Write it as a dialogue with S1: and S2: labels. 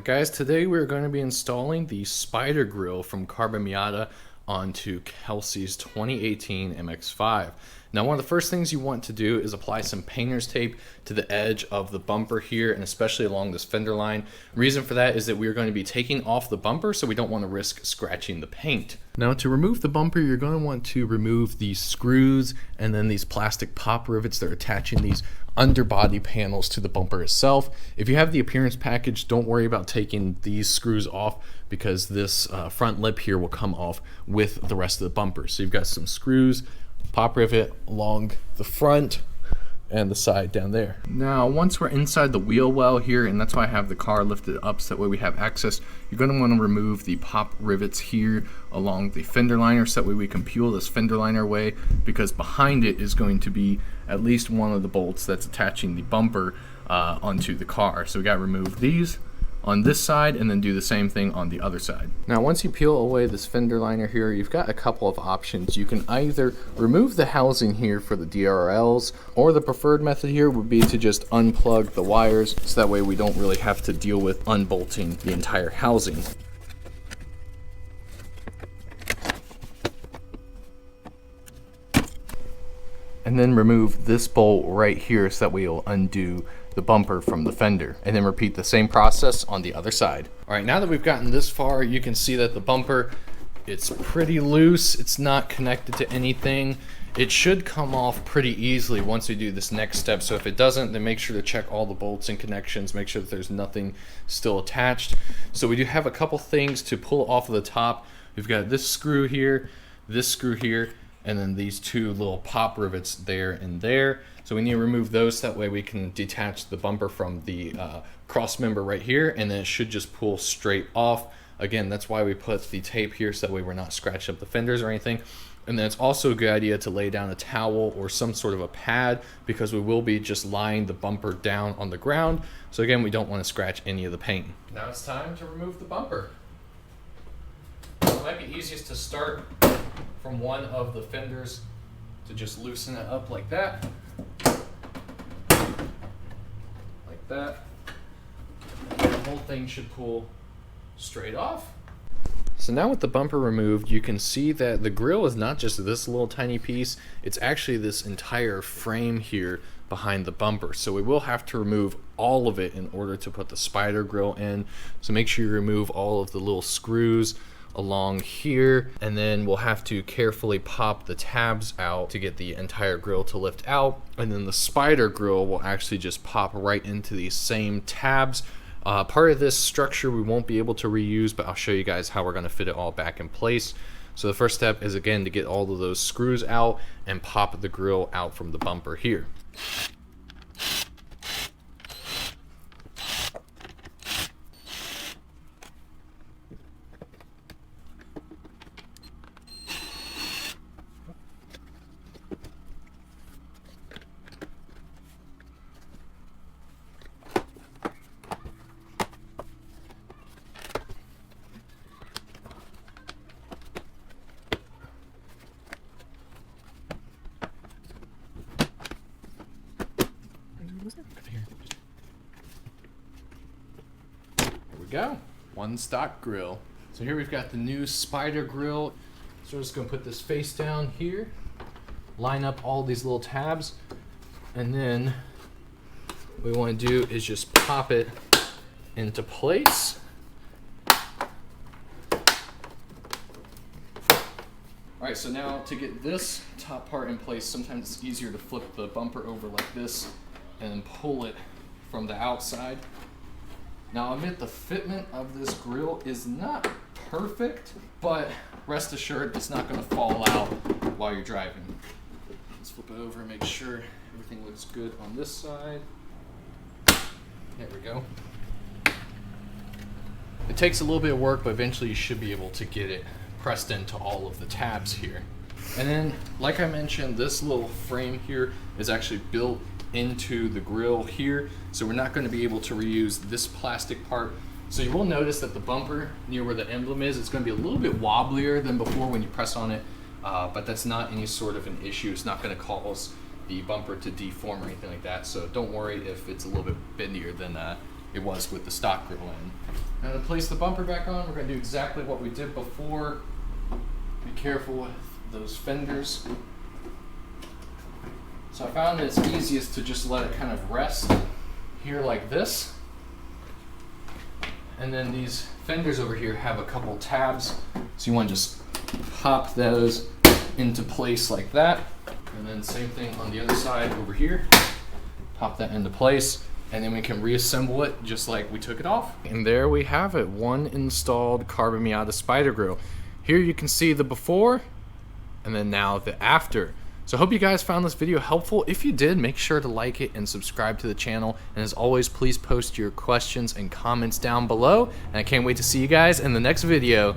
S1: Guys, today we're going to be installing the Spyder Grille from Carbon Miata onto Kelsey's 2018 MX-5. Now, one of the first things you want to do is apply some painter's tape to the edge of the bumper here, and especially along this fender line. Reason for that is that we're going to be taking off the bumper, so we don't want to risk scratching the paint. Now, to remove the bumper, you're going to want to remove these screws and then these plastic pop rivets that are attaching these underbody panels to the bumper itself. If you have the appearance package, don't worry about taking these screws off because this front lip here will come off with the rest of the bumper. So you've got some screws, pop rivet along the front and the side down there. Now, once we're inside the wheel well here, and that's why I have the car lifted up so that way we have access, you're going to want to remove the pop rivets here along the fender liner so that way we can peel this fender liner away, because behind it is going to be at least one of the bolts that's attaching the bumper onto the car. So we got to remove these on this side and then do the same thing on the other side. Now, once you peel away this fender liner here, you've got a couple of options. You can either remove the housing here for the DRLs, or the preferred method here would be to just unplug the wires so that way we don't really have to deal with unbolting the entire housing. And then remove this bolt right here so that way you'll undo the bumper from the fender, and then repeat the same process on the other side. All right, now that we've gotten this far, you can see that the bumper, it's pretty loose. It's not connected to anything. It should come off pretty easily once we do this next step. So if it doesn't, then make sure to check all the bolts and connections, make sure that there's nothing still attached. So we do have a couple things to pull off of the top. We've got this screw here, and then these two little pop rivets there and there. So we need to remove those, that way we can detach the bumper from the cross member right here, and then it should just pull straight off. Again, that's why we put the tape here, so that way we're not scratching up the fenders or anything. And then it's also a good idea to lay down a towel or some sort of a pad, because we will be just lying the bumper down on the ground. So again, we don't want to scratch any of the paint. Now it's time to remove the bumper. It might be easiest to start from one of the fenders, to just loosen it up like that. Like that. And the whole thing should pull straight off. So now with the bumper removed, you can see that the grille is not just this little tiny piece, it's actually this entire frame here behind the bumper. So we will have to remove all of it in order to put the Spyder Grille in. So make sure you remove all of the little screws along here, and then we'll have to carefully pop the tabs out to get the entire grille to lift out, and then the Spyder Grille will actually just pop right into these same tabs. Part of this structure we won't be able to reuse, but I'll show you guys how we're going to fit it all back in place. So the first step is, again, to get all of those screws out and pop the grille out from the bumper here. There we go, one stock grill. So here we've got the new Spyder Grille. So we're just gonna put this face down here, line up all these little tabs, and then what we wanna do is just pop it into place. All right, so now to get this top part in place, sometimes it's easier to flip the bumper over like this and then pull it from the outside. Now, I'll admit the fitment of this grille is not perfect, but rest assured it's not going to fall out while you're driving. Let's flip it over and make sure everything looks good on this side. There we go. It takes a little bit of work, but eventually you should be able to get it pressed into all of the tabs here. And then, like I mentioned, this little frame here is actually built into the grille here, so we're not going to be able to reuse this plastic part. So you will notice that the bumper near where the emblem is, it's going to be a little bit wobblier than before when you press on it, but that's not any sort of an issue. It's not going to cause the bumper to deform or anything like that, so don't worry if it's a little bit bendier than it was with the stock grill in. Now to place the bumper back on, we're going to do exactly what we did before. Be careful with those fenders. So I found it's easiest to just let it kind of rest here like this. And then these fenders over here have a couple tabs, so you want to just pop those into place like that. And then same thing on the other side over here. Pop that into place, and then we can reassemble it just like we took it off. And there we have it, one installed Carbon Miata Spyder Grille. Here you can see the before, and then now the after. So I hope you guys found this video helpful. If you did, make sure to like it and subscribe to the channel. And as always, please post your questions and comments down below. And I can't wait to see you guys in the next video.